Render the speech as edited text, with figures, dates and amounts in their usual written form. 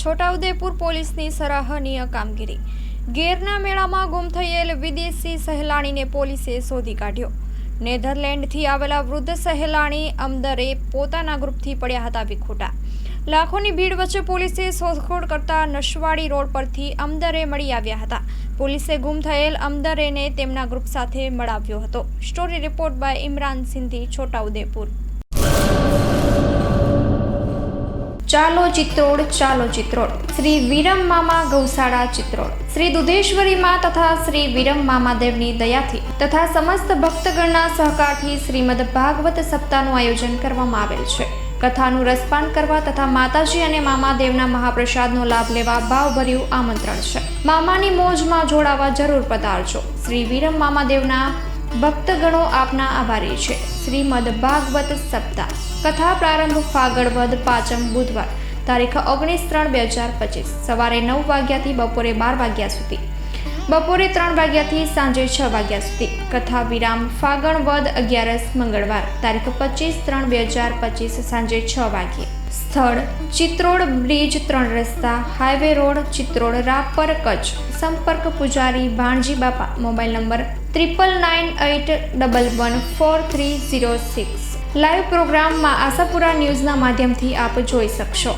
છોટાઉદેપુર પોલીસની સરાહનીય કામગીરી। ગેરના મેળામાં ગુમ થયેલ વિદેશી સહેલાણીને પોલીસે શોધી કાઢ્યો। નેધરલેન્ડથી આવેલા વૃદ્ધ સહેલાણી અમદરે પોતાના ગ્રુપથી પડ્યા હતા વિખૂટા। લાખોની ભીડ વચ્ચે પોલીસે શોધખોળ કરતા નશવાડી રોડ પરથી અમદરે મળી આવ્યા હતા। પોલીસે ગુમ થયેલ અમદરેને તેમના ગ્રુપ સાથે મળાવ્યો હતો। Story report by Imran Sindhi, Chhotaudepur. ચાલો ચિત્રોડ, ચાલો ચિત્રોડ। શ્રી વિરમ મામા ગૌશાળા ચિત્રોડ શ્રી દુધેશ્વરી માં તથા શ્રી વિરમ મામાદેવની દયાથી તથા સમસ્ત ભક્તગણના સહકારથી શ્રીમદ ભાગવત સપ્તાહનું આયોજન કરવામાં આવેલ છે। કથાનું રસપાન કરવા તથા માતાજી અને મામાદેવના મહાપ્રસાદનો લાભ લેવા ભાવભર્યું આમંત્રણ છે। મામાની મોજમાં જોડાવા જરૂર પધારજો। શ્રી વિરમ મામાદેવના ભક્તગણો આપના આભારી છે। શ્રીમદ ભાગવત સપ્તાહ કથા પ્રારંભ ફાગણ વદ 5મ બુધવાર તારીખ 19/3/2025 સવારે 9 વાગ્યાથી બપોરે 12 વાગ્યા સુધી, બપોરે 3 વાગ્યાથી સાંજે 6 વાગ્યા સુધી। કથા વિરામ ફાગણ વદ 11 મંગળવાર તારીખ 25/3/2025 સાંજે 6 વાગ્યે। સ્થળ ચિત્રોડ બ્રિજ 3 રસ્તા હાઈવે રોડ, ચિત્રોડ, રાપર, કચ્છ। સંપર્ક પૂજારી ભાણજી બાપા। Mobile number 9981114306। લાઈવ પ્રોગ્રામમાં આશાપુરા ન્યૂઝના માધ્યમથી આપ જોઈ શકશો।